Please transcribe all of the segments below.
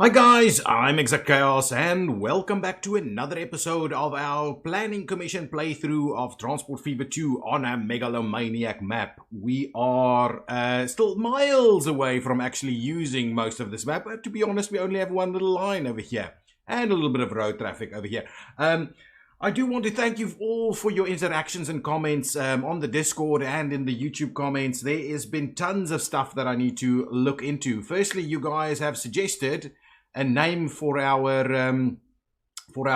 Hi guys, I'm ExactChaos and welcome back to another episode of our planning commission playthrough of Transport Fever 2 on a Megalomaniac map. We are still miles away from actually using most of this map, but to be honest we only have one little line over here and a little bit of road traffic over here. I do want to thank you all for your interactions and comments on the Discord and in the YouTube comments. There has been tons of stuff that I need to look into. Firstly, you guys have suggested a name for our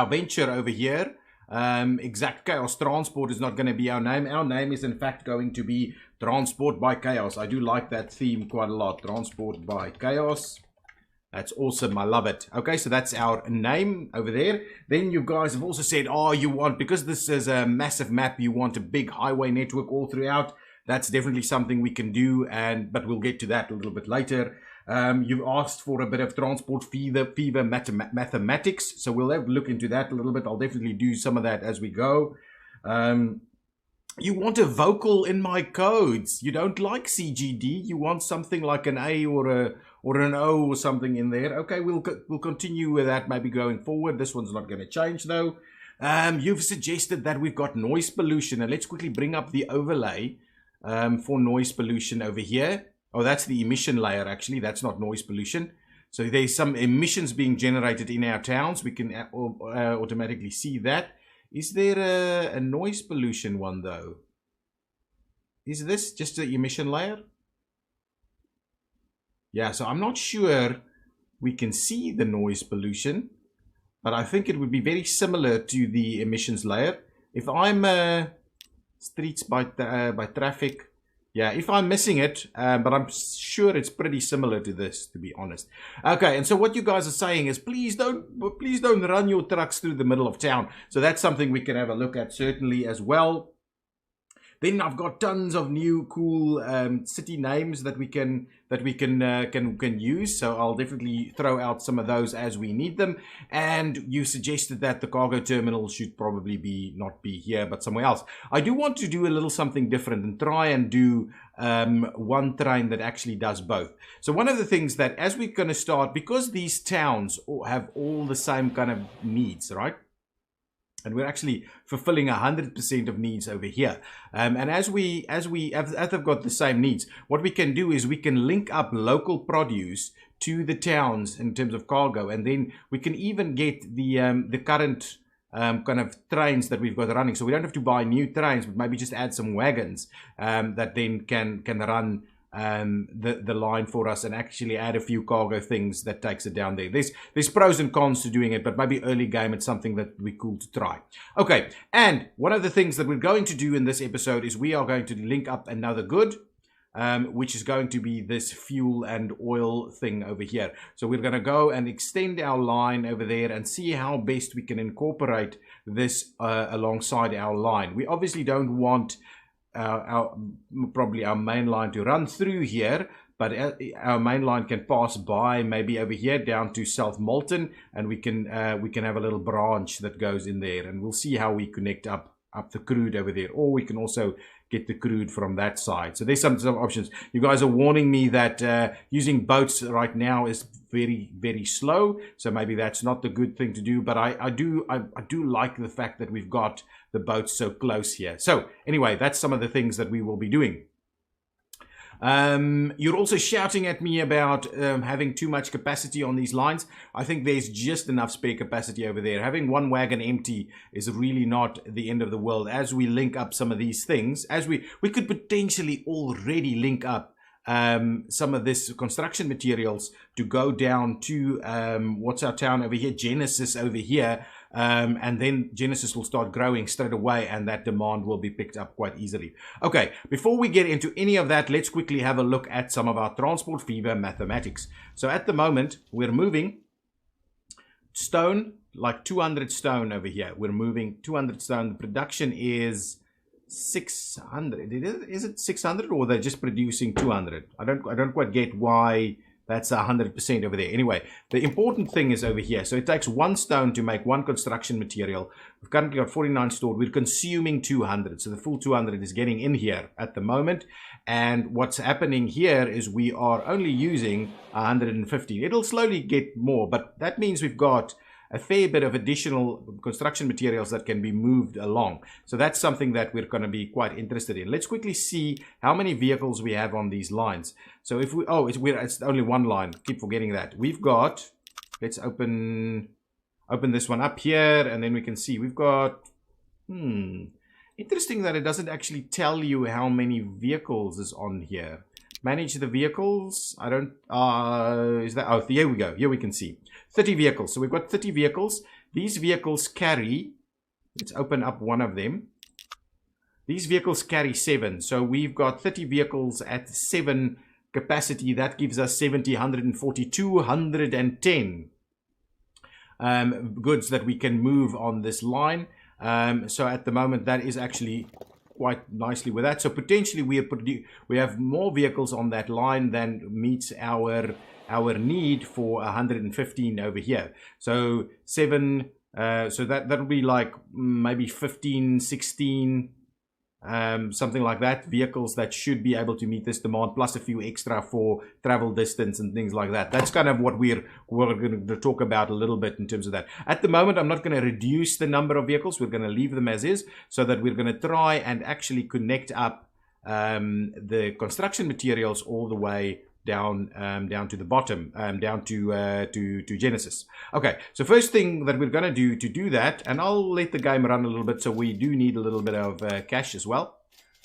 venture over here. Exact Chaos Transport is not going to be our name. Our name is in fact going to be Transport by Chaos. I do like that theme quite a lot. Transport by Chaos. That's awesome. I love it. Okay, so that's our name over there. Then you guys have also said, oh, you want, because this is a massive map, you want a big highway network all throughout. That's definitely something we can do, but we'll get to that a little bit later. You've asked for a bit of transport fever mathematics, so we'll have a look into that a little bit. I'll definitely do some of that as we go. You want a vocal in my codes. You don't like CGD. You want something like an A or an O or something in there. Okay, we'll continue with that maybe going forward. This one's not going to change though. You've suggested that we've got noise pollution, and let's quickly bring up the overlay for noise pollution over here. Oh, that's the emission layer, actually. That's not noise pollution. So there's some emissions being generated in our towns. We can automatically see that. Is there a noise pollution one, though? Is this just the emission layer? Yeah, so I'm not sure we can see the noise pollution, but I think it would be very similar to the emissions layer. If I'm streets by traffic... Yeah, if I'm missing it, but I'm sure it's pretty similar to this, to be honest. Okay, and so what you guys are saying is, please don't run your trucks through the middle of town. So that's something we can have a look at certainly as well. Then I've got tons of new cool city names that we can use. So I'll definitely throw out some of those as we need them. And you suggested that the cargo terminal should probably not be here, but somewhere else. I do want to do a little something different and try and do one train that actually does both. So one of the things that as we're going to start, because these towns have all the same kind of needs, right? And we're actually fulfilling 100% of needs over here. And as they've got the same needs, what we can do is we can link up local produce to the towns in terms of cargo, and then we can even get the current kind of trains that we've got running. So we don't have to buy new trains, but maybe just add some wagons that then can run the line for us and actually add a few cargo things that takes it down there. There's pros and cons to doing it, but maybe early game it's something that would be cool to try. Okay, and one of the things that we're going to do in this episode is we are going to link up another good, which is going to be this fuel and oil thing over here. So we're going to go and extend our line over there and see how best we can incorporate this alongside our line. We obviously don't want probably our main line to run through here, but our main line can pass by maybe over here down to South Molten, and we can have a little branch that goes in there, and we'll see how we connect up the crude over there, or we can also get the crude from that side. So there's some options. You guys are warning me that using boats right now is very, very slow, so maybe that's not the good thing to do, but I do like the fact that we've got the boats so close here. So anyway, that's some of the things that we will be doing. You're also shouting at me about having too much capacity on these lines. I think there's just enough spare capacity over there. Having one wagon empty is really not the end of the world. As we link up some of these things, as we could potentially already link up some of this construction materials to go down to what's our town over here, Genesis over here, and then Genesis will start growing straight away, and that demand will be picked up quite easily. Okay, before we get into any of that, let's quickly have a look at some of our transport fever mathematics. So at the moment we're moving stone, like 200 stone over here. We're moving 200 stone. The production is 600. Is it 600, or they're just producing 200? I don't quite get why That's 100% over there. Anyway, the important thing is over here. So it takes 1 stone to make 1 construction material. We've currently got 49 stored. We're consuming 200. So the full 200 is getting in here at the moment. And what's happening here is we are only using 150. It'll slowly get more, but that means we've got a fair bit of additional construction materials that can be moved along. So that's something that we're going to be quite interested in. Let's quickly see how many vehicles we have on these lines. So if we, it's only 1 line. Keep forgetting that. We've got, let's open this one up here, and then we can see we've got, interesting that it doesn't actually tell you how many vehicles is on here. Manage the vehicles. I don't, is that, oh, here we go. Here we can see 30 vehicles. So we've got 30 vehicles. These vehicles carry, let's open up one of them. These vehicles carry 7. So we've got 30 vehicles at 7 capacity. That gives us 70, 140, 210 goods that we can move on this line. So at the moment, that is actually quite nicely with that. So potentially we have more vehicles on that line than meets our need for 115 over here. So 7, so that'll be like maybe 15, 16, something like that, vehicles that should be able to meet this demand, plus a few extra for travel distance and things like that. That's kind of what we're going to talk about a little bit in terms of that. At the moment, I'm not going to reduce the number of vehicles. We're going to leave them as is, so that we're going to try and actually connect up the construction materials all the way down to the bottom, down to Genesis. Okay, so first thing that we're going to do that, and I'll let the game run a little bit, so we do need a little bit of cash as well.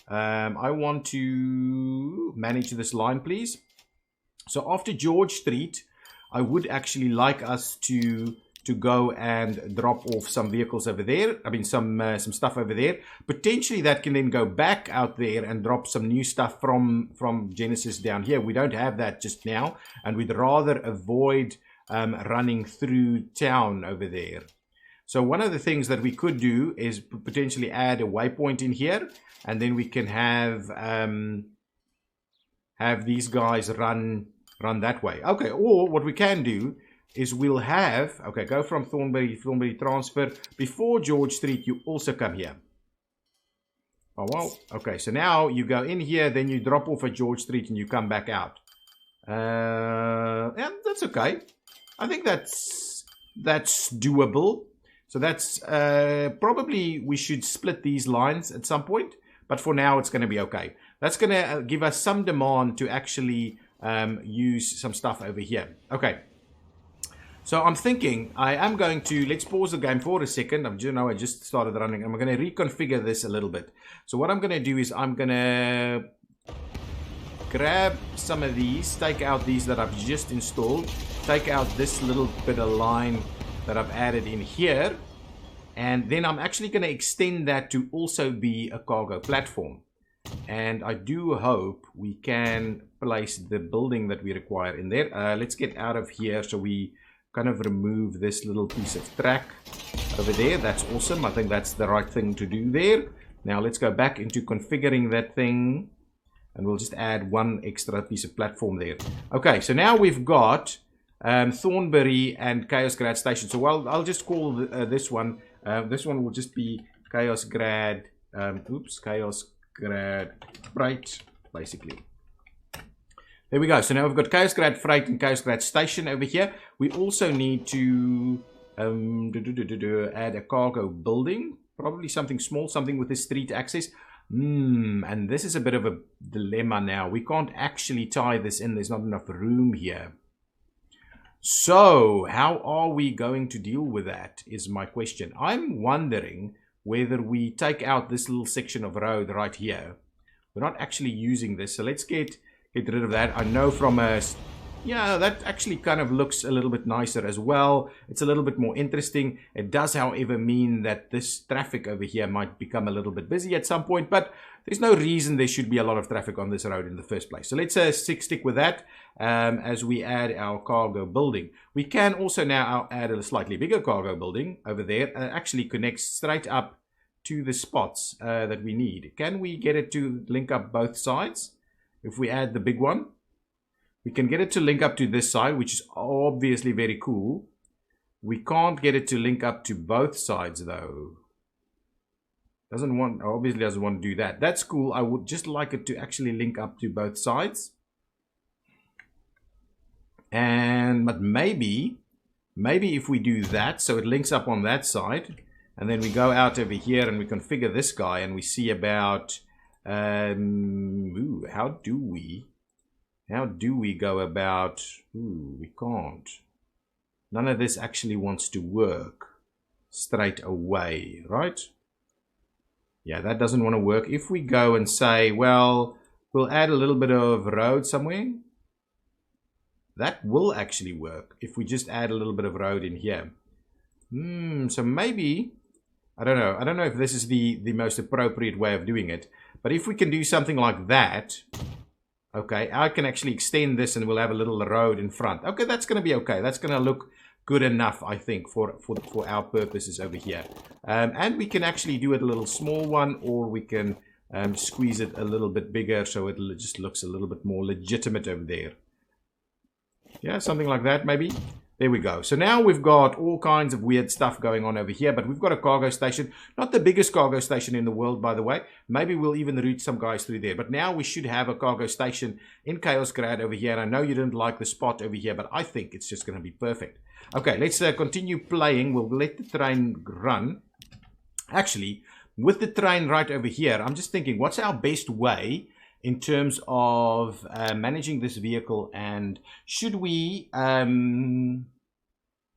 I want to manage this line, please. So after George Street, I would actually like us to go and drop off some vehicles over there. I mean, some stuff over there. Potentially that can then go back out there and drop some new stuff from Genesis down here. We don't have that just now, and we'd rather avoid running through town over there. So one of the things that we could do is potentially add a waypoint in here, and then we can have these guys run that way. Okay, or what we can do is we'll have, okay, go from Thornbury transfer. Before George Street, you also come here. Oh, well, okay, so now you go in here, then you drop off at George Street and you come back out. Yeah, that's okay. I think that's doable. So that's, probably we should split these lines at some point, but for now it's going to be okay. That's going to give us some demand to actually use some stuff over here. Okay. So I'm thinking I am going to, let's pause the game for a second. I just started running. I'm going to reconfigure this a little bit. So what I'm going to do is I'm going to grab some of these, take out these that I've just installed, take out this little bit of line that I've added in here, and then I'm actually going to extend that to also be a cargo platform. And I do hope we can place the building that we require in there. Let's get out of here so we kind of remove this little piece of track over there. That's awesome. I think that's the right thing to do there. Now let's go back into configuring that thing, and we'll just add one extra piece of platform there. Okay, so now we've got Thornbury and Chaos Grad Station. So I'll just call this one will just be Chaos Grad Freight, basically. There we go. So now we've got Chaos Grad Freight and Chaos Grad Station over here. We also need to add a cargo building. Probably something small, something with the street access. And this is a bit of a dilemma now. We can't actually tie this in. There's not enough room here. So how are we going to deal with that is my question. I'm wondering whether we take out this little section of road right here. We're not actually using this. So let's get rid of that. I know from a, yeah, that actually kind of looks a little bit nicer as well. It's a little bit more interesting. It does, however, mean that this traffic over here might become a little bit busy at some point, but there's no reason there should be a lot of traffic on this road in the first place. So let's stick with that as we add our cargo building. We can also now add a slightly bigger cargo building over there. Actually connects straight up to the spots that we need. Can we get it to link up both sides? If we add the big one, We can get it to link up to this side, which is obviously very cool. We can't get it to link up to both sides though. Obviously doesn't want to do that. That's cool. I would just like it to actually link up to both sides. But maybe if we do that, so it links up on that side, and then we go out over here and we configure this guy, and we see about how do we go about? We can't. None of this actually wants to work straight away, right? Yeah, that doesn't want to work. If we go and say, well, we'll add a little bit of road somewhere, that will actually work if we just add a little bit of road in here. So maybe, I don't know if this is the most appropriate way of doing it, but if we can do something like that, okay, I can actually extend this and we'll have a little road in front. Okay, that's going to be okay. That's going to look good enough, I think, for our purposes over here. And we can actually do it a little small one, or we can squeeze it a little bit bigger so it just looks a little bit more legitimate over there. Yeah, something like that maybe. There we go. So now we've got all kinds of weird stuff going on over here, but we've got a cargo station. Not the biggest cargo station in the world, by the way. Maybe we'll even route some guys through there. But now we should have a cargo station in Chaos Grad over here. And I know you didn't like the spot over here, but I think it's just going to be perfect. Okay, let's continue playing. We'll let the train run. Actually, with the train right over here, I'm just thinking, what's our best way in terms of managing this vehicle? And should we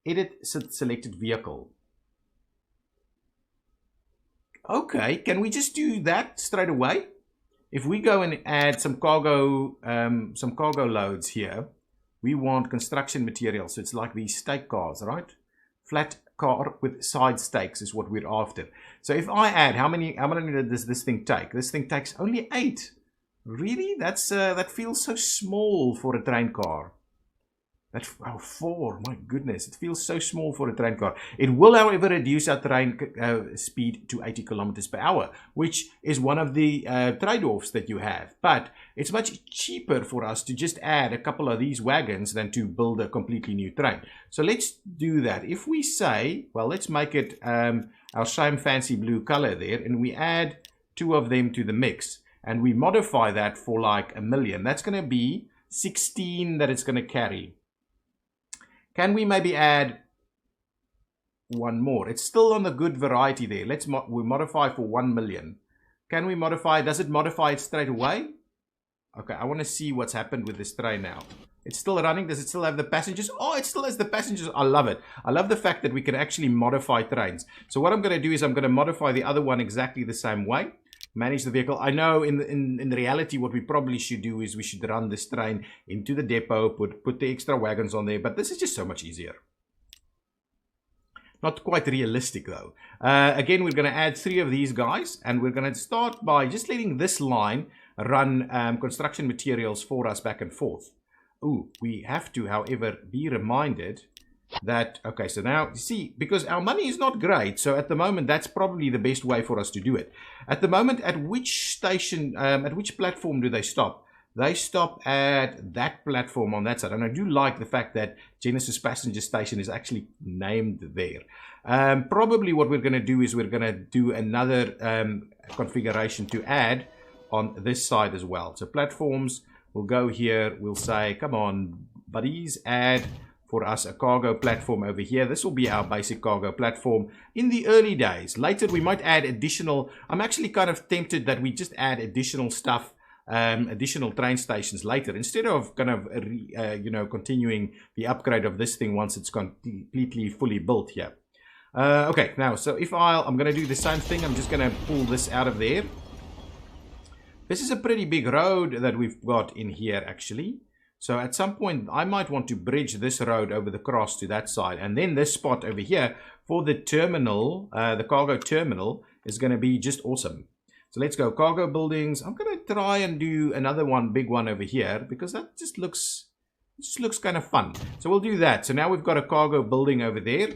edit selected vehicle? Okay, can we just do that straight away? If we go and add some cargo loads here, we want construction materials. So it's like these stake cars, right? Flat car with side stakes is what we're after. So if I add, how many does this thing take? This thing takes only 8. Really? That feels so small for a train car. 4. My goodness, it feels so small for a train car. It will, however, reduce our train speed to 80 kilometers per hour, which is one of the trade-offs that you have. But it's much cheaper for us to just add a couple of these wagons than to build a completely new train. So let's do that. If we say, well, let's make it our same fancy blue color there, and we add 2 of them to the mix. And we modify that for like 1 million. That's going to be 16 that it's going to carry. Can we maybe add 1 more? It's still on the good variety there. We modify for 1 million. Can we modify? Does it modify it straight away? Okay, I want to see what's happened with this train now. It's still running. Does it still have the passengers? Oh, it still has the passengers. I love it. I love the fact that we can actually modify trains. So what I'm going to do is I'm going to modify the other one exactly the same way. Manage the vehicle. I know in reality what we probably should do is we should run this train into the depot, put the extra wagons on there, but this is just so much easier. Not quite realistic though. Again, we're going to add 3 of these guys, and we're going to start by just letting this line run construction materials for us back and forth. Ooh, we have to, however, be reminded that, okay, so now, you see, because our money is not great, so at the moment, that's probably the best way for us to do it. At the moment, at which station, at which platform do they stop? They stop at that platform on that side. And I do like the fact that Genesis Passenger Station is actually named there. Probably what we're going to do is we're going to do another configuration to add on this side as well. So platforms, we'll go here, we'll say, come on, buddies, add for us a cargo platform over here. This will be our basic cargo platform in the early days. Later we might add additional, I'm actually kind of tempted that we just add additional stuff, additional train stations later, instead of kind of continuing the upgrade of this thing once it's completely fully built here. Okay, now so if I'm going to do the same thing, I'm just going to pull this out of there. This is a pretty big road that we've got in here actually. So at some point, I might want to bridge this road over the cross to that side. And then this spot over here for the terminal, the cargo terminal, is going to be just awesome. So let's go cargo buildings. I'm going to try and do another big one over here, because that just looks kind of fun. So we'll do that. So now we've got a cargo building over there.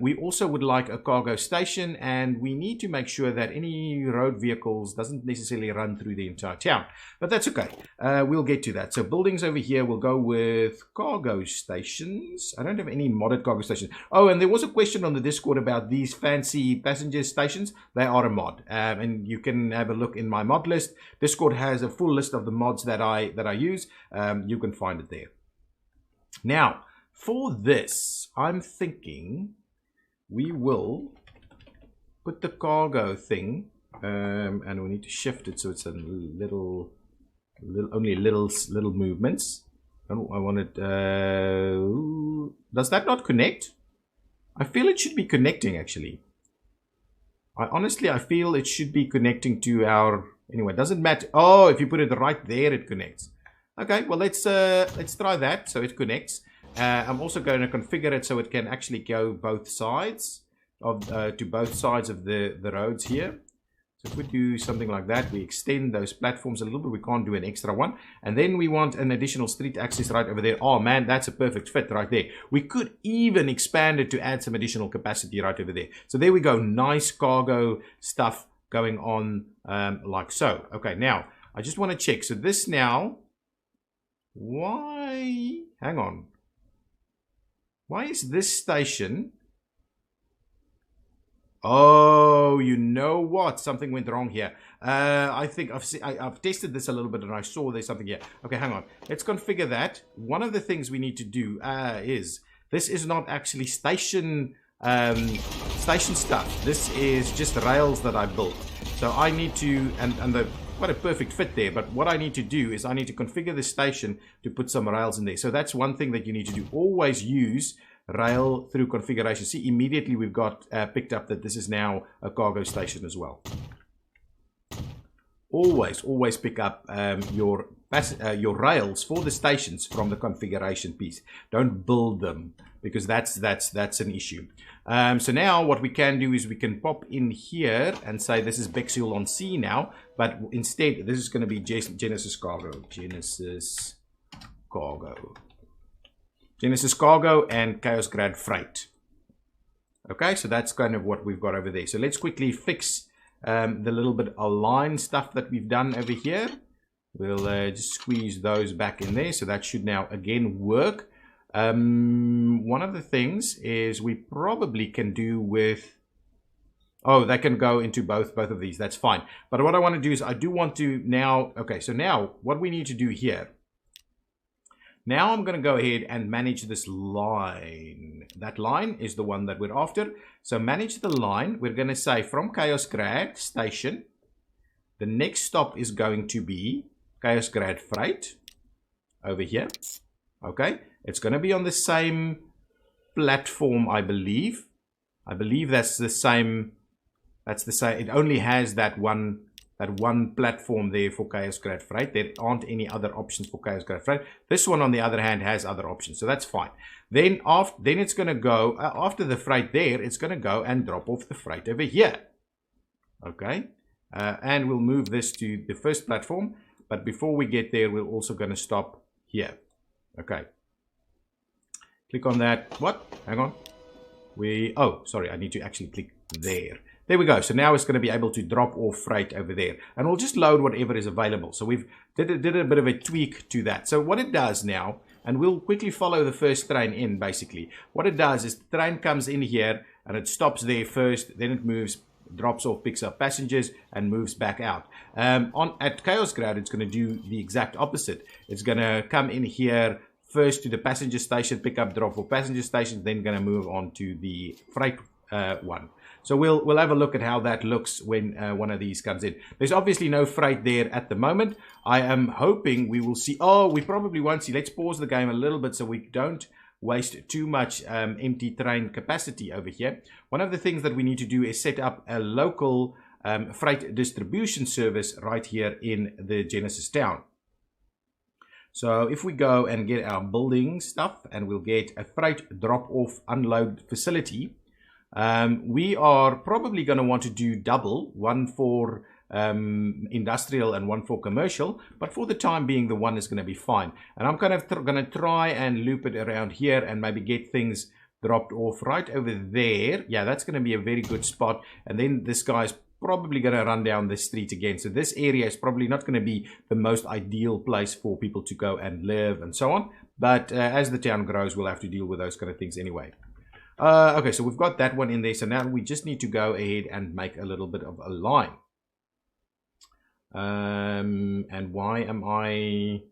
We also would like a cargo station, and we need to make sure that any road vehicles doesn't necessarily run through the entire town. But that's okay. We'll get to that. So buildings over here, we'll go with cargo stations. I don't have any modded cargo stations. Oh, and there was a question on the Discord about these fancy passenger stations. They are a mod, and you can have a look in my mod list. Discord has a full list of the mods that I use. You can find it there. Now, for this, I'm thinking we will put the cargo thing, and we need to shift it so it's a only little movements. I want it. Does that not connect? I feel it should be connecting actually. I feel it should be connecting to our. Anyway, it doesn't matter. Oh, if you put it right there, it connects. Okay, well let's try that so it connects. I'm also going to configure it so it can actually go both sides of to both sides of the roads here. So if we do something like that, we extend those platforms a little bit. We can't do an extra one, and then we want an additional street access right over there. Oh man, that's a perfect fit right there. We could even expand it to add some additional capacity right over there. So there we go. Nice cargo stuff going on like so. Okay, now I just want to check. So this now, why? Hang on. Why is this station? Oh, you know what? Something went wrong here. I think I've tested this a little bit and I saw there's something here. Okay, hang on. Let's configure that. One of the things we need to do is this is not actually station stuff. This is just rails that I built. So I need to quite a perfect fit there, but what I need to do is I need to configure the station to put some rails in there. So that's one thing that you need to do. Always use rail through configuration. See, immediately we've got picked up that this is now a cargo station as well. Always pick up your rails for the stations from the configuration piece. Don't build them, because that's an issue. So now what we can do is we can pop in here and say this is Bexhill on C now, but instead this is going to be Genesis Cargo and Chaos Grad Freight. Okay, so that's kind of what we've got over there. So let's quickly fix the little bit align stuff that we've done over here. We'll just squeeze those back in there, so that should now again work. One of the things is we probably can do with, oh, that can go into both of these. That's fine. But what I want to do is I do want to now, okay, so now what we need to do here, now I'm going to go ahead and manage this line. That line is the one that we're after. So manage the line. We're going to say from Chaos Grad Station, the next stop is going to be Chaos Grad Freight over here. Okay. It's going to be on the same platform, I believe. I believe that's the same. That's the same. It only has that one platform there for Chaos Grad Freight. There aren't any other options for Chaos Grad Freight. This one, on the other hand, has other options, so that's fine. Then it's going to go after the freight there. It's going to go and drop off the freight over here. Okay, and we'll move this to the first platform. But before we get there, we're also going to stop here. Okay. Click on that. What? Hang on. Oh, sorry. I need to actually click there. There we go. So now it's going to be able to drop off freight over there. And we'll just load whatever is available. So we've did a bit of a tweak to that. So what it does now, and we'll quickly follow the first train in, basically. What it does is the train comes in here and it stops there first. Then it moves, drops off, picks up passengers, and moves back out. At Chaos Grad, it's going to do the exact opposite. It's going to come in here first to the passenger station, pick up, drop for passenger station, then going to move on to the freight one. So we'll have a look at how that looks when one of these comes in. There's obviously no freight there at the moment. I am hoping we will see. Oh, we probably won't see. Let's pause the game a little bit so we don't waste too much empty train capacity over here. One of the things that we need to do is set up a local freight distribution service right here in the Genesis town. So if we go and get our building stuff, and we'll get a freight drop-off unload facility, we are probably going to want to do double, one for industrial and one for commercial, but for the time being, the one is going to be fine. And I'm kind of going to try and loop it around here and maybe get things dropped off right over there. Yeah, that's going to be a very good spot. And then this guy's probably going to run down this street again. So this area is probably not going to be the most ideal place for people to go and live and so on. But as the town grows, we'll have to deal with those kind of things anyway. Okay, so we've got that one in there. So now we just need to go ahead and make a little bit of a line. And why am I...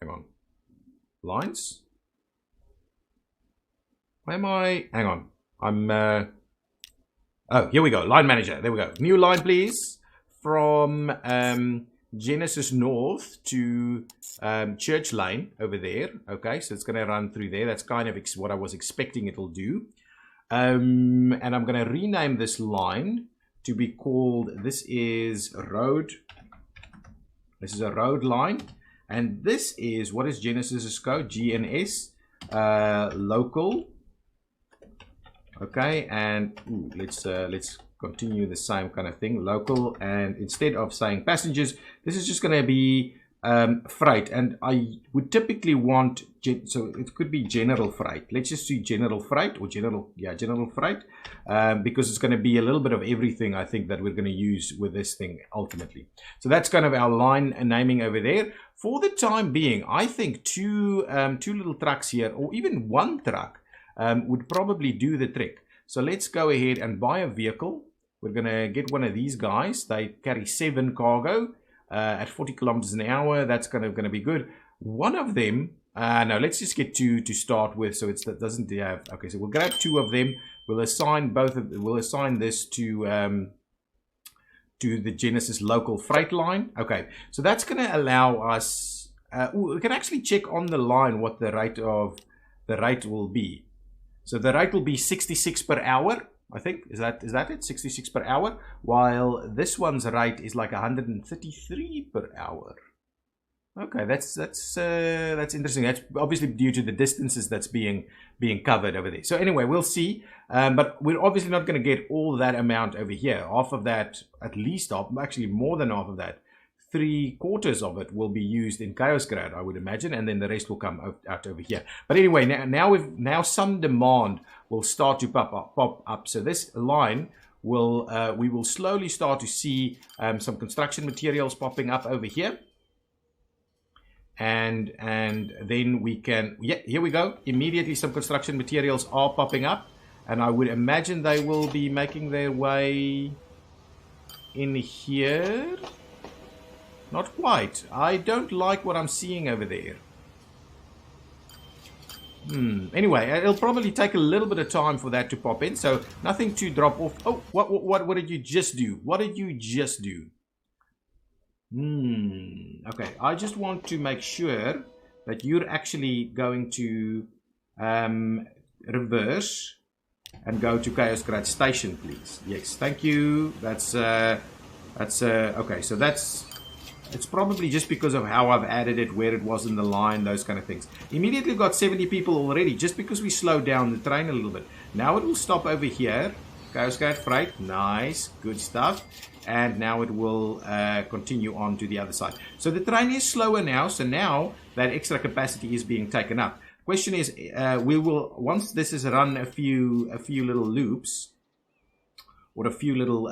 Hang on. Lines? Why am I... Hang on. I'm... Oh, here we go. Line manager. There we go. New line, please. From Genesis North to Church Lane over there. Okay, so it's going to run through there. That's kind of what I was expecting it'll do. And I'm going to rename this line to be called... This is road... This is a road line, and this is, what is Genesis's code? GNS, local. Okay, and let's continue the same kind of thing, local, and instead of saying passengers, this is just going to be freight, and I would typically want, so it could be general freight. Let's just do general freight, or general freight, because it's going to be a little bit of everything, I think, that we're going to use with this thing ultimately. So that's kind of our line naming over there. For the time being, I think two little trucks here, or even one truck, would probably do the trick. So let's go ahead and buy a vehicle. We're going to get one of these guys. They carry 7 cargo. At 40 kilometers an hour, that's going to be good. One of them, no, let's just get 2 to start with, so it doesn't have. Okay, so we'll grab 2 of them. We'll assign We'll assign this to the Genesis local freight line. Okay, so that's going to allow us. We can actually check on the line what the rate will be. So the rate will be 66 per hour. I think, is that it? 66 per hour, while this one's rate is like 133 per hour. Okay, that's interesting. That's obviously due to the distances that's being covered over there. So anyway, we'll see. But we're obviously not going to get all that amount over here. Half of that, at least half, actually more than half of that, 3/4 of it will be used in Chaosgrad, I would imagine, and then the rest will come out over here. But anyway, now some demand will start to pop up. So this line will we will slowly start to see some construction materials popping up over here, and then we can, yeah, here we go. Immediately some construction materials are popping up, and I would imagine they will be making their way in here. Not quite. I don't like what I'm seeing over there. Anyway, it'll probably take a little bit of time for that to pop in, so nothing to drop off. Oh, what did you just do? What did you just do? Okay, I just want to make sure that you're actually going to reverse and go to Chaosgrad Station, please. Yes, thank you. That's okay, so it's probably just because of how I've added it, where it was in the line, those kind of things. Immediately got 70 people already, just because we slowed down the train a little bit. Now it will stop over here. Chaosgrad Freight, nice, good stuff. And now it will continue on to the other side. So the train is slower now, so now that extra capacity is being taken up. Question is, we will, once this is run a few little loops, or a few little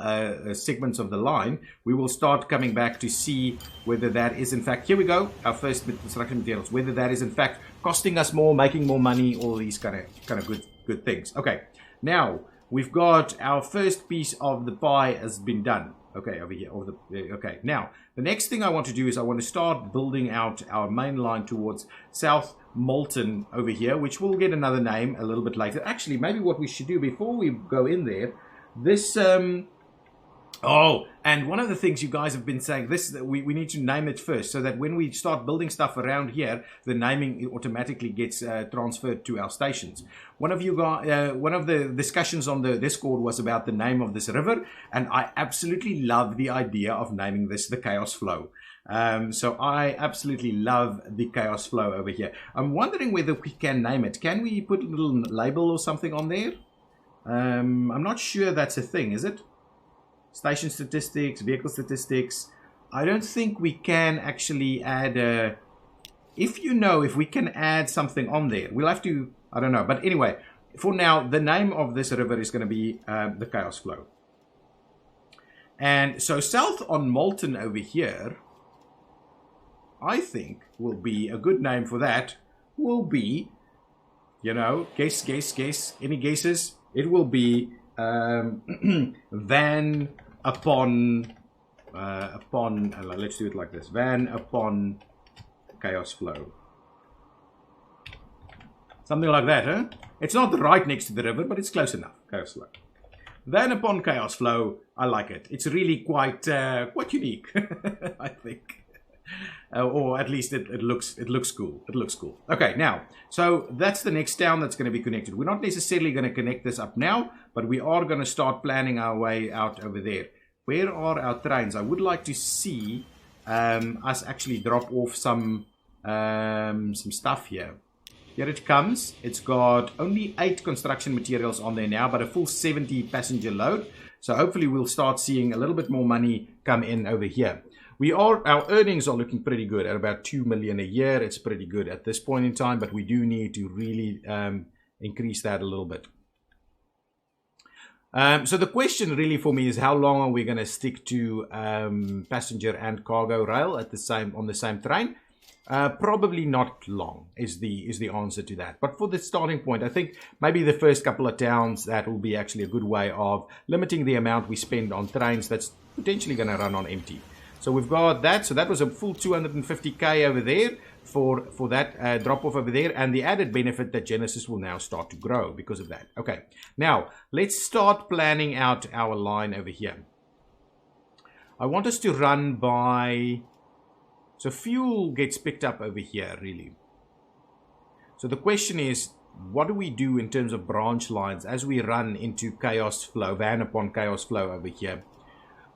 segments of the line, we will start coming back to see whether that is in fact, here we go, our first construction materials, whether that is in fact costing us more, making more money, all these kind of good things. Okay, now we've got our first piece of the pie has been done. Okay, over here. Okay, now the next thing I want to do is I want to start building out our main line towards South Molten over here, which will get another name a little bit later. Actually, maybe what we should do before we go in there, this oh, and one of the things you guys have been saying, this we need to name it first, so that when we start building stuff around here, the naming automatically gets transferred to our stations. One of you guys, one of the discussions on the Discord was about the name of this river, and I absolutely love the idea of naming this the Chaosflow. So I absolutely love the Chaosflow over here. I'm wondering whether we can name it. Can we put a little label or something on there? I'm not sure that's a thing, is it? Station statistics, vehicle statistics. I don't think we can actually add if you know if we can add something on there. We'll have to, I don't know. But anyway, for now, the name of this river is going to be the Chaosflow. And so south on Molten over here, I think will be a good name for that will be, you know, guess. Any guesses? It will be Van upon, let's do it like this. Van upon Chaosflow. Something like that, huh? It's not right next to the river, but it's close enough. Chaosflow. Van upon Chaosflow. I like it. It's really quite unique, I think. Or at least it looks cool. It looks cool. Okay, now, so that's the next town that's going to be connected. We're not necessarily going to connect this up now, but we are going to start planning our way out over there. Where are our trains? I would like to see us actually drop off some stuff here. Here it comes. It's got only 8 construction materials on there now, but a full 70 passenger load. So hopefully we'll start seeing a little bit more money come in over here. Our earnings are looking pretty good at about 2 million a year. It's pretty good at this point in time, but we do need to really increase that a little bit. So the question really for me is, how long are we going to stick to passenger and cargo rail at on the same train? Probably not long is the answer to that. But for the starting point, I think maybe the first couple of towns, that will be actually a good way of limiting the amount we spend on trains that's potentially going to run on empty. So we've got that. So that was a full 250k over there for that drop off over there, and the added benefit that Genesis will now start to grow because of that. Okay, now let's start planning out our line over here. I want us to run by. So fuel gets picked up over here, really. So the question is, what do we do in terms of branch lines as we run into Chaosflow, Van upon Chaosflow over here?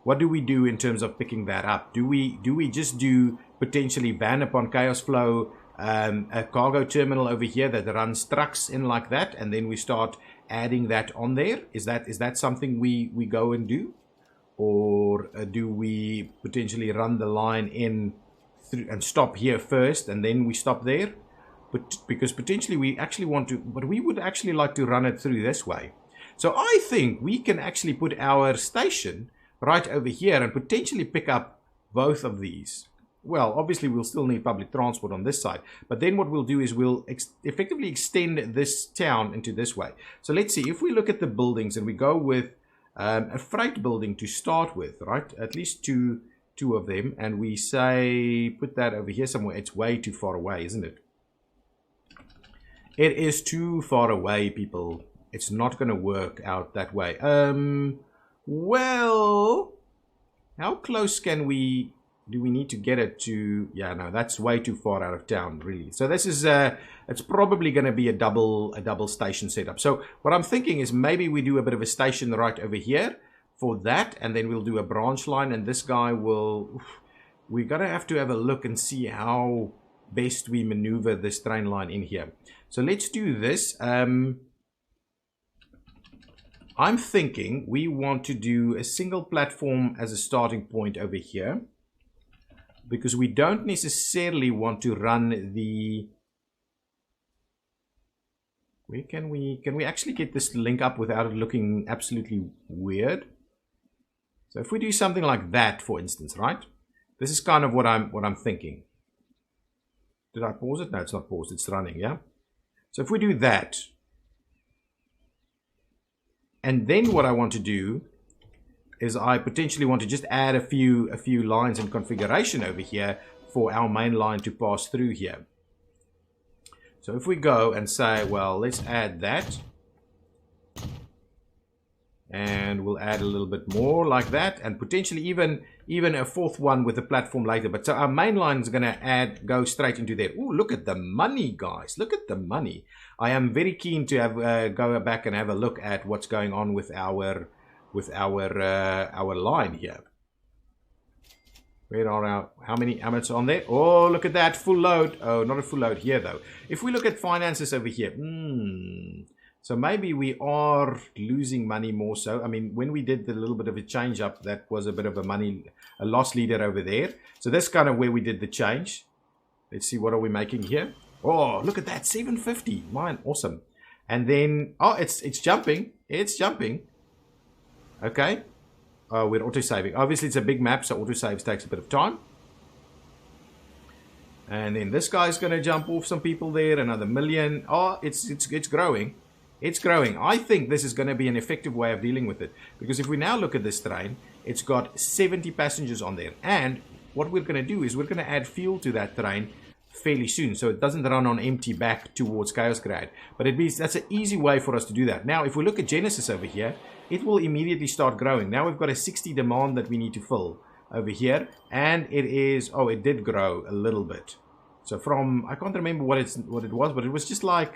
What do we do in terms of picking that up? Do we just do potentially Van upon Chaosflow, a cargo terminal over here that runs trucks in like that, and then we start adding that on there? Is that something we go and do? Or do we potentially run the line in and stop here first and then we stop there? But because potentially we actually want to, but we would actually like to run it through this way. So I think we can actually put our station right over here and potentially pick up both of these. Well, obviously we'll still need public transport on this side, but then what we'll do is we'll effectively extend this town into this way. So let's see, if we look at the buildings and we go with a freight building to start with, right? At least two of them, and we say put that over here somewhere. It's way too far away, isn't it? It is too far away, people. It's not going to work out that way. Well, how close do we need to get it to? Yeah, no, that's way too far out of town, really. So this is it's probably going to be a double station setup. So what I'm thinking is maybe we do a bit of a station right over here for that, and then we'll do a branch line, and this guy will, we're gonna have to have a look and see how best we maneuver this train line in here. So let's do this. I'm thinking we want to do a single platform as a starting point over here, because we don't necessarily want to run the, where can we actually get this link up without it looking absolutely weird? So if we do something like that, for instance, right? This is kind of what I'm thinking. Did I pause it? No, it's not paused. It's running, yeah? So if we do that, and then what I want to do is I potentially want to just add a few lines in configuration over here for our main line to pass through here. So if we go and say, well, let's add that. And we'll add a little bit more like that, and potentially even a fourth one with a platform later. But so our main line is going to go straight into there. Oh, look at the money, guys! Look at the money. I am very keen to have go back and have a look at what's going on with our line here. Where are how much on there? Oh, look at that, full load. Oh, not a full load here though. If we look at finances over here, so maybe we are losing money more so. I mean, when we did the little bit of a change up, that was a bit of a loss leader over there. So that's kind of where we did the change. Let's see, what are we making here? Oh, look at that, 750. Mine, awesome. And then, oh, it's jumping. It's jumping. Okay. Oh, we're auto-saving. Obviously, it's a big map, so auto-saves takes a bit of time. And then this guy's going to jump off some people there. Another million. Oh, it's growing. It's growing. I think this is going to be an effective way of dealing with it. Because if we now look at this train, it's got 70 passengers on there. And what we're going to do is we're going to add fuel to that train fairly soon. So it doesn't run on empty back towards Chaos Grad. But that's an easy way for us to do that. Now, if we look at Genesis over here, it will immediately start growing. Now we've got a 60 demand that we need to fill over here. And it is, oh, it did grow a little bit. So from, I can't remember what it was, but it was just like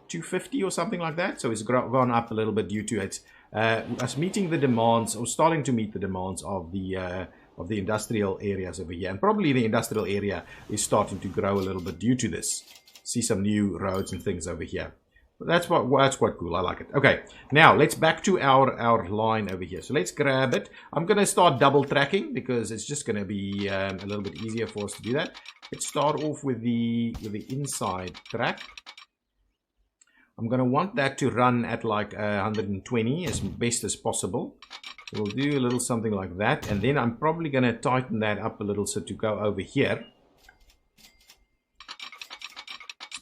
250 or something like that. So it's gone up a little bit due to it us meeting the demands, or starting to meet the demands of the industrial areas over here. And probably the industrial area is starting to grow a little bit due to this. See some new roads and things over here. But that's quite cool. I like it. Okay, now let's back to our line over here. So let's grab it. I'm going to start double tracking because it's just going to be a little bit easier for us to do that. Let's start off with the inside track. I'm going to want that to run at like 120 as best as possible. So we'll do a little something like that. And then I'm probably going to tighten that up a little so to go over here.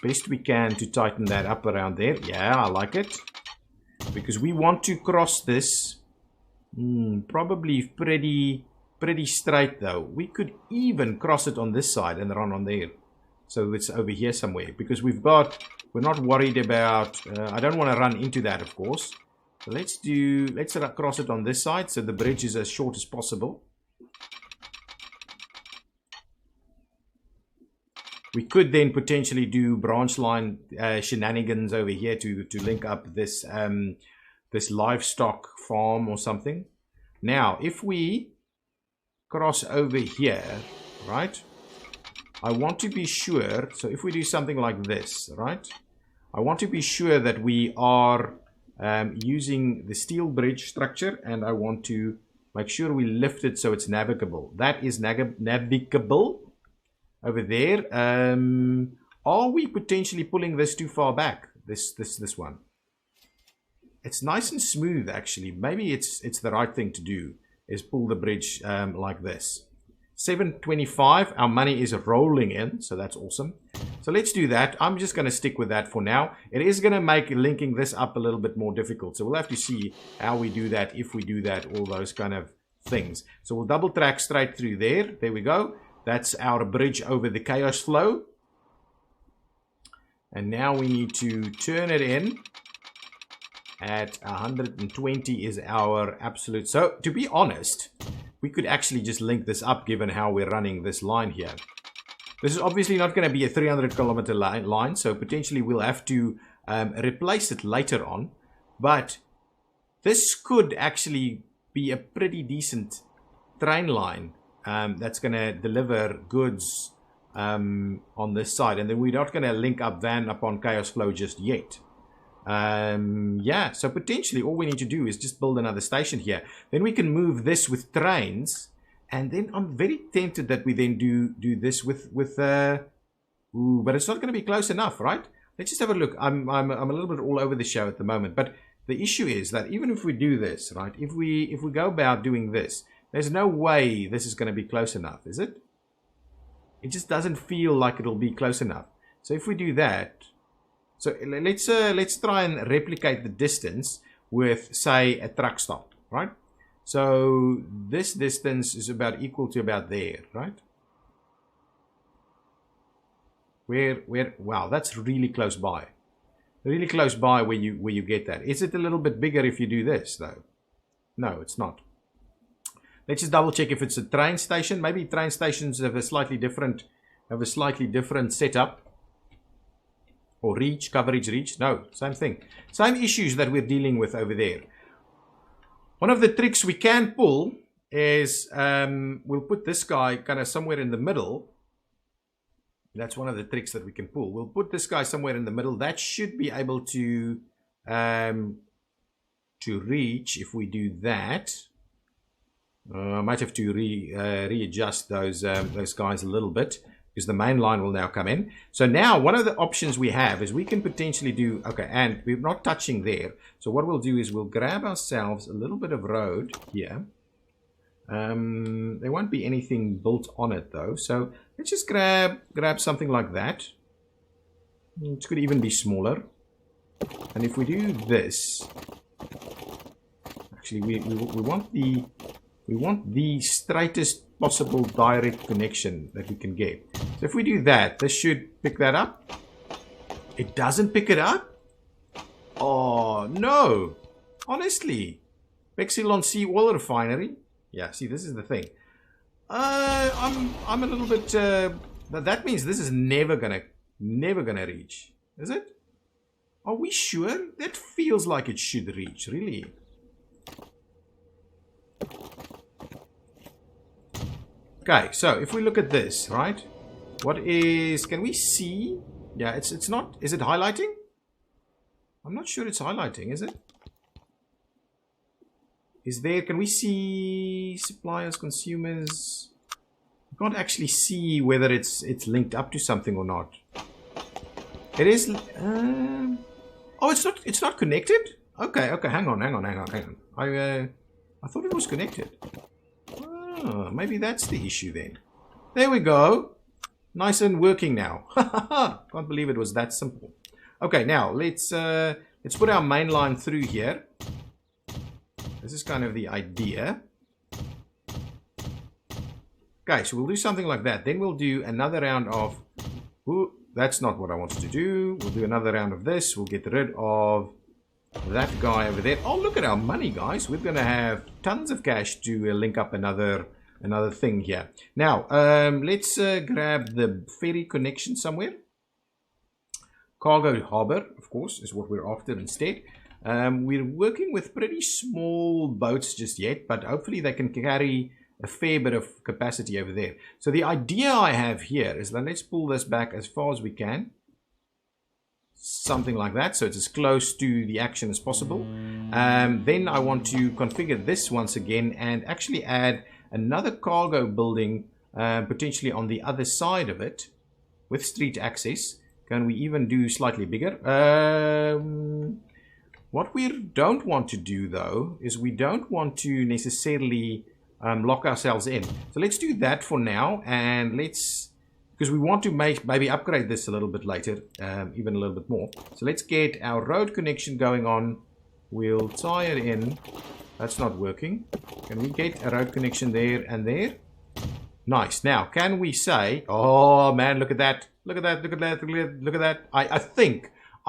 Best we can to tighten that up around there. Yeah, I like it. Because we want to cross this probably pretty straight though. We could even cross it on this side and run on there. So it's over here somewhere. Because we're not worried about, I don't want to run into that of course. So let's cross it on this side so the bridge is as short as possible. We could then potentially do branch line shenanigans over here to link up this this livestock farm or something. Now, if we cross over here, right? I want to be sure. So if we do something like this, right? I want to be sure that we are using the steel bridge structure, and I want to make sure we lift it so it's navigable. That is navigable. Over there, are we potentially pulling this too far back? This one. It's nice and smooth, actually. Maybe it's the right thing to do, is pull the bridge like this. 725, our money is rolling in, so that's awesome. So let's do that. I'm just going to stick with that for now. It is going to make linking this up a little bit more difficult. So we'll have to see how we do that, if we do that, all those kind of things. So we'll double track straight through there. There we go. That's our bridge over the Chaosflow. And now we need to turn it in at 120 is our absolute. So to be honest, we could actually just link this up given how we're running this line here. This is obviously not going to be a 300-kilometer line, so potentially we'll have to replace it later on. But this could actually be a pretty decent train line. That's going to deliver goods on this side. And then we're not going to link up Van upon Chaosflow just yet. Yeah, so potentially all we need to do is just build another station here. Then we can move this with trains. And then I'm very tempted that we then do this with ooh, but it's not going to be close enough, right? Let's just have a look. I'm a little bit all over the show at the moment. But the issue is that even if we do this, right? If we go about doing this, there's no way this is going to be close enough, is it? It just doesn't feel like it'll be close enough. So if we do that, so let's try and replicate the distance with, say, a truck stop, right? So this distance is about equal to about there, right? Wow, that's really close by. Really close by where you get that. Is it a little bit bigger if you do this though? No, it's not. Let's just double check if it's a train station. Maybe train stations have a slightly different setup. Or coverage reach. No, same thing. Same issues that we're dealing with over there. One of the tricks we can pull is we'll put this guy kind of somewhere in the middle. That's one of the tricks that we can pull. We'll put this guy somewhere in the middle. That should be able to reach if we do that. I might have to readjust those guys a little bit. because the main line will now come in. So now one of the options we have is we can potentially do, okay, and we're not touching there. So what we'll do is we'll grab ourselves a little bit of road here. There won't be anything built on it though. So let's just grab something like that. It could even be smaller. And if we do this, actually we want the straightest possible direct connection that we can get. So if we do that, this should pick that up. It doesn't pick it up? Oh no! Honestly, Pexilon Sea Oil Refinery. Yeah, see, this is the thing. I'm a little bit. That means this is never gonna reach, is it? Are we sure? That feels like it should reach, really. Okay, so if we look at this, right? What is... Can we see? Yeah, it's not... Is it highlighting? I'm not sure it's highlighting, is it? Is there... Can we see suppliers, consumers? I can't actually see whether it's linked up to something or not. It is... Oh, it's not connected? Okay, hang on. I thought it was connected. Oh, maybe that's the issue then. There we go. Nice and working now. Can't believe it was that simple. Okay, now let's put our main line through here. This is kind of the idea. Okay, so we'll do something like that. Then we'll do another round of... Ooh, that's not what I wanted to do. We'll do another round of this. We'll get rid of that guy over there. Oh, look at our money, guys. We're going to have tons of cash to link up another thing here. Now, let's grab the ferry connection somewhere. Cargo harbor, of course, is what we're after instead. We're working with pretty small boats just yet, but hopefully they can carry a fair bit of capacity over there. So the idea I have here is that let's pull this back as far as we can. Something like that, so it's as close to the action as possible. Then I want to configure this once again and actually add another cargo building potentially on the other side of it with street access. Can we even do slightly bigger? What we don't want to do though is we don't want to necessarily lock ourselves in. So let's do that for now, and let's... Because we want to maybe upgrade this a little bit later, even a little bit more. So let's get our road connection going on. We'll tie it in. That's not working. Can we get a road connection there and there? Nice. Now, can we say... Oh, man, look at that. Look at that. Look at that. Look at that. I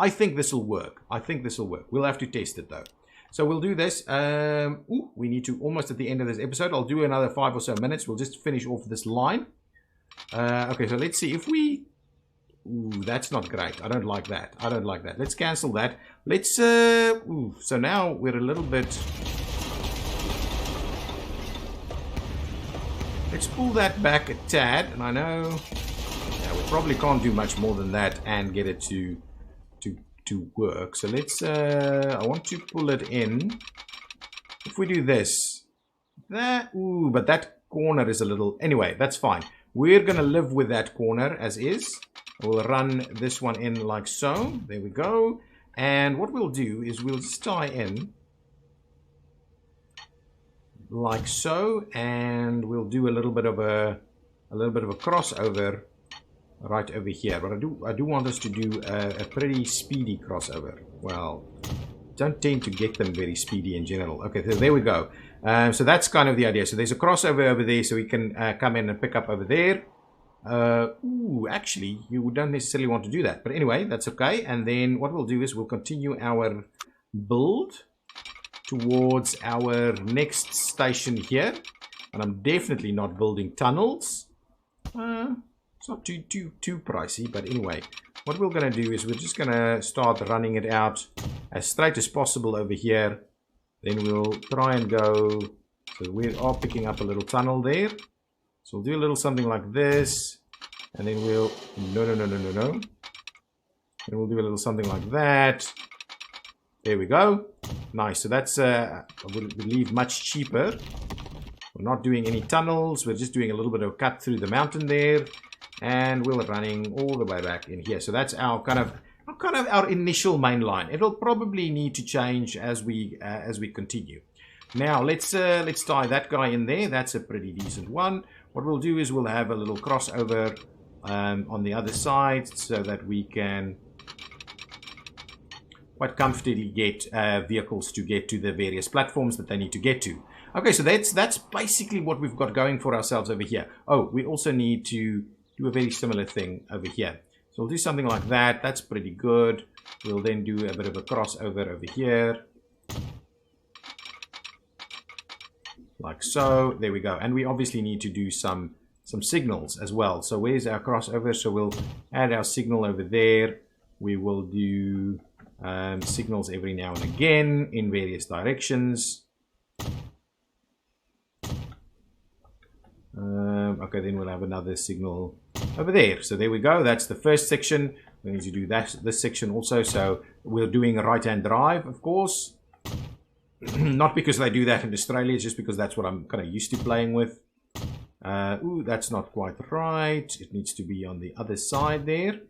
think this will work. I think this will work. We'll have to test it, though. So we'll do this. Ooh, we need to almost at the end of this episode. I'll do another 5 or so minutes. We'll just finish off this line. Okay, so let's see if we... Ooh, that's not great. I don't like that. I don't like that. Let's cancel that. Let's... Ooh, so now we're a little bit... Let's pull that back a tad. And I know... Yeah, we probably can't do much more than that and get it to work. So let's... I want to pull it in. If we do this... That... Ooh, but that corner is a little... Anyway, that's fine. We're going to live with that corner as is. We'll run this one in like so. There we go. And what we'll do is we'll just tie in like so, and we'll do a little bit of a crossover right over here. But I do want us to do a pretty speedy crossover. Well, don't tend to get them very speedy in general. Okay, so there we go. So that's kind of the idea. So there's a crossover over there, so we can come in and pick up over there. Ooh, actually, you don't necessarily want to do that. But anyway, that's okay. And then what we'll do is we'll continue our build towards our next station here. And I'm definitely not building tunnels. It's not too pricey, but anyway. What we're going to do is we're just going to start running it out as straight as possible over here. Then we'll try and go... So we are picking up a little tunnel there. So we'll do a little something like this. And then we'll... No. Then we'll do a little something like that. There we go. Nice. So that's, I would believe, much cheaper. We're not doing any tunnels. We're just doing a little bit of a cut through the mountain there. and we're running all the way back in here. So that's our kind of our initial main line. It'll probably need to change as we continue. Now let's tie that guy in there. That's a pretty decent one. What we'll do is we'll have a little crossover on the other side so that we can quite comfortably get vehicles to get to the various platforms that they need to get to. Okay, so that's basically what we've got going for ourselves over here. Oh, we also need to do a very similar thing over here. So we'll do something like that. That's pretty good. We'll then do a bit of a crossover over here. Like so. There we go. And we obviously need to do some signals as well. So where's our crossover? So we'll add our signal over there. We will do signals every now and again in various directions. Okay, then we'll have another signal over there. So there we go. That's the first section. We need to do this section also. So we're doing a right-hand drive, of course. Not because they do that in Australia, it's just because that's what I'm kind of used to playing with. Ooh, that's not quite right. It needs to be on the other side there.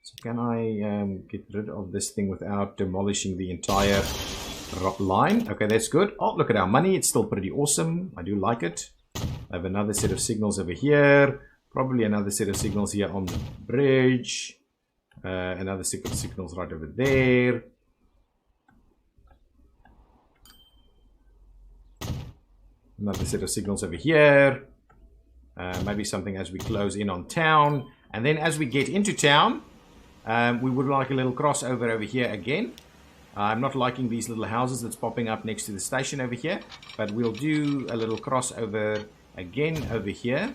So can I get rid of this thing without demolishing the entire line? Okay, that's good. Oh, look at our money. It's still pretty awesome. I do like it. I have another set of signals over here. Probably another set of signals here on the bridge. Another set of signals right over there. Another set of signals over here. Maybe something as we close in on town. And then as we get into town, we would like a little crossover over here again. I'm not liking these little houses that's popping up next to the station over here. But we'll do a little crossover again over here.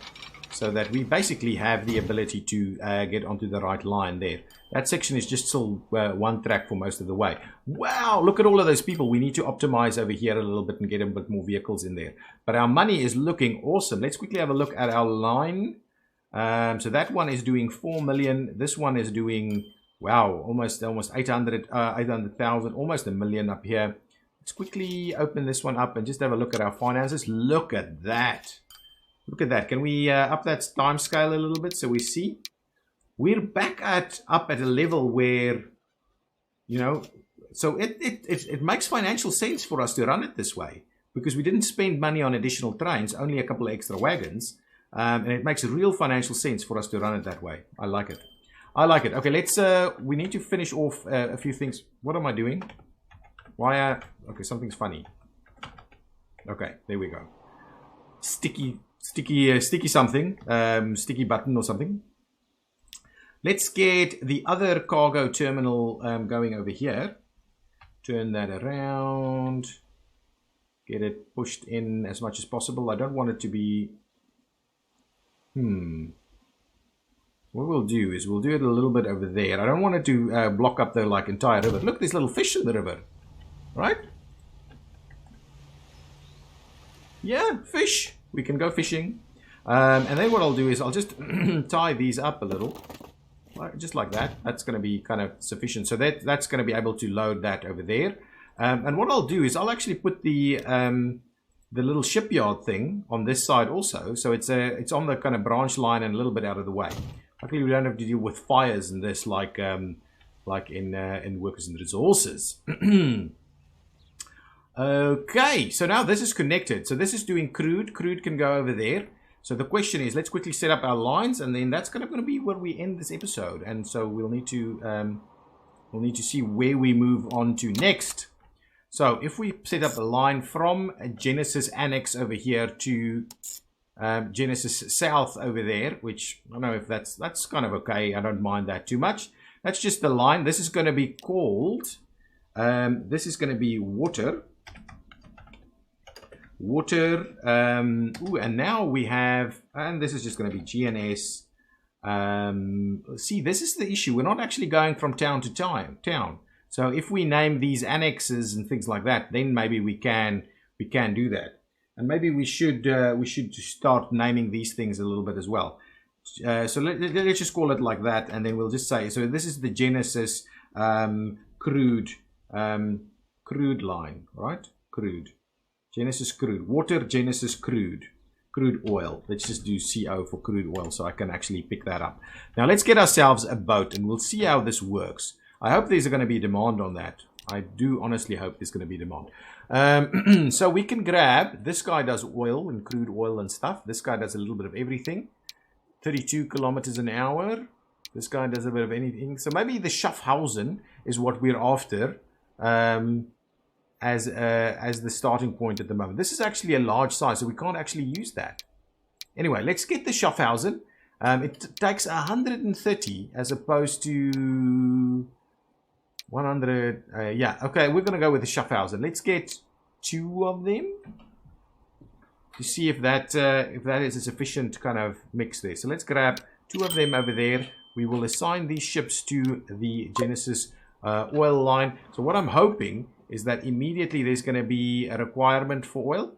So that we basically have the ability to get onto the right line there. That section is just still one track for most of the way. Wow, look at all of those people. We need to optimize over here a little bit and get a bit more vehicles in there. But our money is looking awesome. Let's quickly have a look at our line. So that one is doing 4 million. This one is doing, wow, almost 800,000, almost a million up here. Let's quickly open this one up and just have a look at our finances. Look at that. Look at that. Can we up that time scale a little bit so we see? We're back up at a level where, you know, so it makes financial sense for us to run it this way because we didn't spend money on additional trains, only a couple of extra wagons. And it makes real financial sense for us to run it that way. I like it. I like it. Okay, let's, we need to finish off a few things. What am I doing? Why, okay, something's funny. Okay, there we go. Sticky something, sticky button or something. Let's get the other cargo terminal going over here. Turn that around. Get it pushed in as much as possible. I don't want it to be... What we'll do is we'll do it a little bit over there. I don't want it to block up the entire river. Look, there's little fish in the river. Right? Yeah, fish. We can go fishing. And then what I'll do is I'll just tie these up a little. Just like that. That's going to be kind of sufficient. So that's going to be able to load that over there. And what I'll do is I'll actually put the little shipyard thing on this side also. So it's on the kind of branch line and a little bit out of the way. Luckily, we don't have to deal with fires in this like in Workers and Resources. Okay, so now this is connected. So this is doing crude. Crude can go over there. So the question is, let's quickly set up our lines, and then that's going to be where we end this episode. And so we'll need to see where we move on to next. So if we set up a line from Genesis Annex over here to Genesis South over there, which I don't know if that's kind of okay. I don't mind that too much. That's just the line. This is going to be called. This is going to be water. Ooh, and now we have, and this is just going to be GNS. See, this is the issue. We're not actually going from town to town. So if we name these annexes and things like that, then maybe we can do that. And maybe we should start naming these things a little bit as well. So let's just call it like that, and then we'll just say, so this is the Genesis crude line, right? Crude. Genesis crude. Water Genesis crude. crude oil. Let's just do CO for crude oil so I can actually pick that up. Now let's get ourselves a boat and we'll see how this works. I hope there's going to be demand on that. I do honestly hope there's going to be demand. So we can grab, this guy does oil and crude oil and stuff. This guy does a little bit of everything. 32 kilometers an hour. This guy does a bit of anything. So maybe the Schaffhausen is what we're after as the starting point at the moment. This is actually a large size, so we can't actually use that. Anyway, let's get the Schaffhausen. It takes 130 as opposed to 100. Yeah, okay, we're going to go with the Schaffhausen. Let's get 2 of them to see if that is a sufficient kind of mix there. So let's grab 2 of them over there. We will assign these ships to the Genesis oil line. So what I'm hoping is that immediately there's going to be a requirement for oil.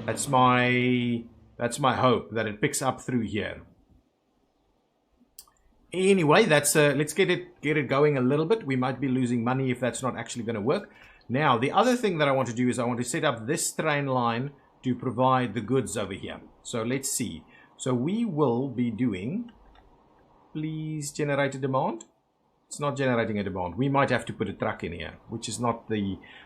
That's my hope, that it picks up through here. Anyway, that's let's get it going a little bit. We might be losing money if that's not actually going to work. Now, the other thing that I want to do is I want to set up this train line to provide the goods over here. So let's see. So we will be doing, please generate a demand. It's not generating a demand. We might have to put a truck in here, which is not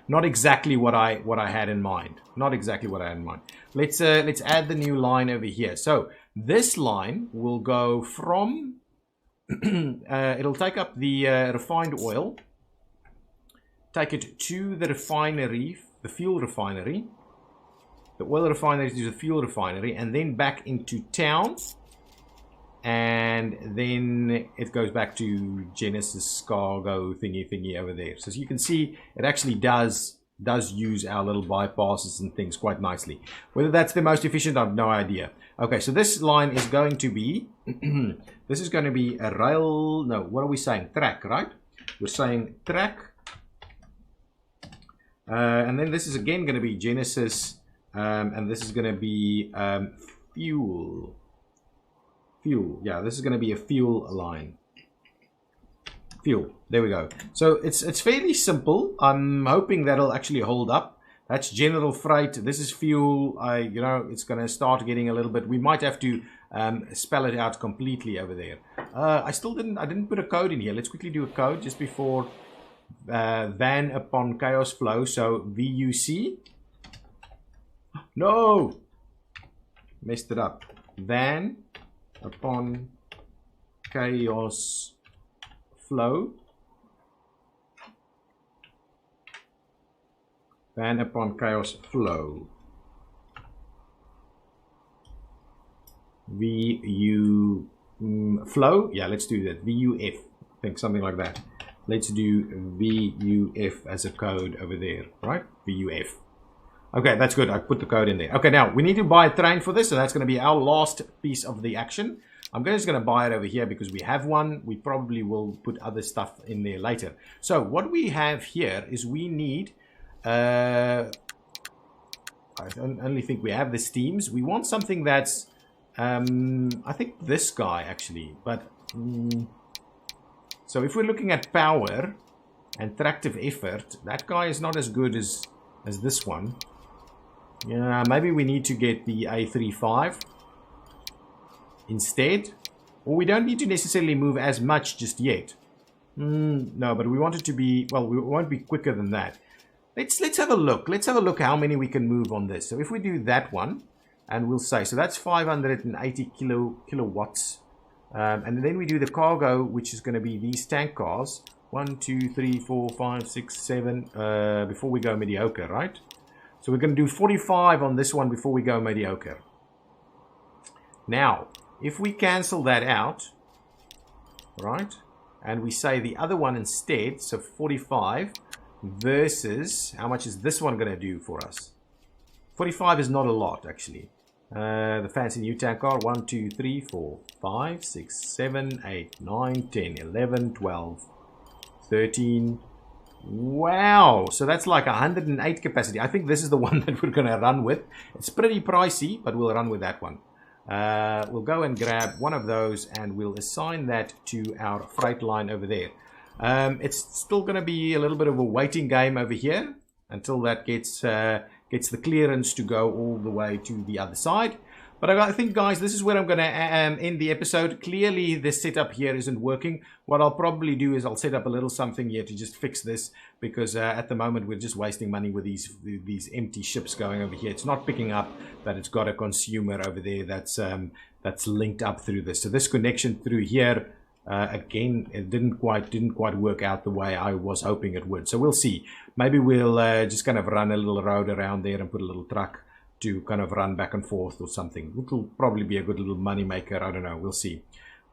exactly what I had in mind. Not exactly what I had in mind. Let's add the new line over here. So this line will go from it'll take up the refined oil, take it to the refinery, the fuel refinery, the oil refinery to the fuel refinery, and then back into town. And then it goes back to Genesis cargo thingy over there. So as you can see, it actually does use our little bypasses and things quite nicely. Whether that's the most efficient, I have no idea. Okay, so this line is going to be, this is going to be a rail, no, what are we saying? Track, right? We're saying track. And then this is again going to be Genesis, and this is going to be fuel. Fuel, yeah, this is going to be a fuel line. Fuel, there we go. So it's fairly simple. I'm hoping that'll actually hold up. That's general freight. This is fuel. You know, it's going to start getting a little bit. We might have to spell it out completely over there. I didn't put a code in here. Let's quickly do a code just before van upon Chaosflow. So VUC. No, messed it up. Van upon Chaosflow. Van upon Chaosflow. VU flow. Yeah, let's do that. VUF. I think something like that. Let's do VUF as a code over there, right? VUF. Okay, that's good. I put the code in there. Okay, now we need to buy a train for this, so that's going to be our last piece of the action. I'm just going to buy it over here because we have one. We probably will put other stuff in there later. So what we have here is we need, I only think we have the steams. We want something that's, I think this guy actually, but, so if we're looking at power and tractive effort, that guy is not as good as this one. Yeah, maybe we need to get the A35 instead. Or we don't need to necessarily move as much just yet. No, but we want it to be, well, we won't be quicker than that. Let's have a look. Let's have a look how many we can move on this. So if we do that one, and we'll say, so that's 580 kilowatts. And then we do the cargo, which is going to be these tank cars. 1, 2, 3, 4, 5, 6, 7, before we go mediocre, right? So we're going to do 45 on this one before we go mediocre. Now, if we cancel that out, right, and we say the other one instead, so 45 versus, how much is this one going to do for us? 45 is not a lot, actually. The fancy new tank car, 1, 2, 3, 4, 5, 6, 7, 8, 9, 10, 11, 12, 13. Wow, so that's like 108 capacity. I think this is the one that we're going to run with. It's pretty pricey, but we'll run with that one. We'll go and grab one of those and we'll assign that to our freight line over there. It's still going to be a little bit of a waiting game over here until that gets gets the clearance to go all the way to the other side. But I think, guys, this is where I'm going to end the episode. Clearly, this setup here isn't working. What I'll probably do is I'll set up a little something here to just fix this, because at the moment we're just wasting money with these empty ships going over here. It's not picking up that it's got a consumer over there that's linked up through this. So this connection through here, again, it didn't quite work out the way I was hoping it would. So we'll see. Maybe we'll just kind of run a little road around there and put a little truck to kind of run back and forth or something. It'll probably be a good little money maker. I don't know. We'll see.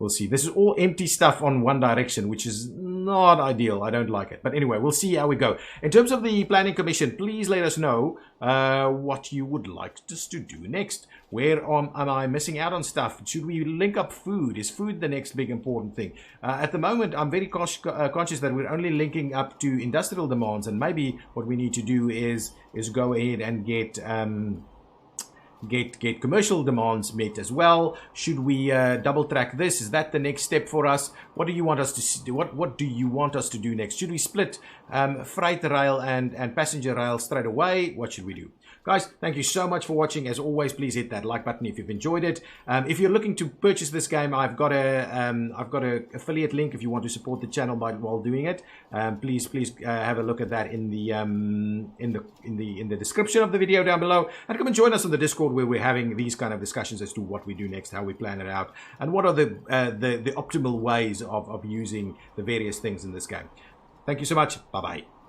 We'll see. This is all empty stuff on one direction, which is not ideal. I don't like it. But anyway, we'll see how we go. In terms of the planning commission, please let us know what you would like us to do next. Where am I missing out on stuff? Should we link up food? Is food the next big important thing? At the moment, I'm very conscious that we're only linking up to industrial demands, and maybe what we need to do is go ahead and get commercial demands met as well. Should we double track this? Is that the next step for us? What do you want us to do? What do you want us to do next? Should we split freight rail and passenger rail straight away? What should we do? Guys, thank you so much for watching. As always, please hit that like button if you've enjoyed it. If you're looking to purchase this game, I've got a affiliate link if you want to support the channel while doing it. Please have a look at that in the description of the video down below, and come and join us on the Discord, where we're having these kind of discussions as to what we do next, how we plan it out, and what are the optimal ways of using the various things in this game. Thank you so much. Bye bye.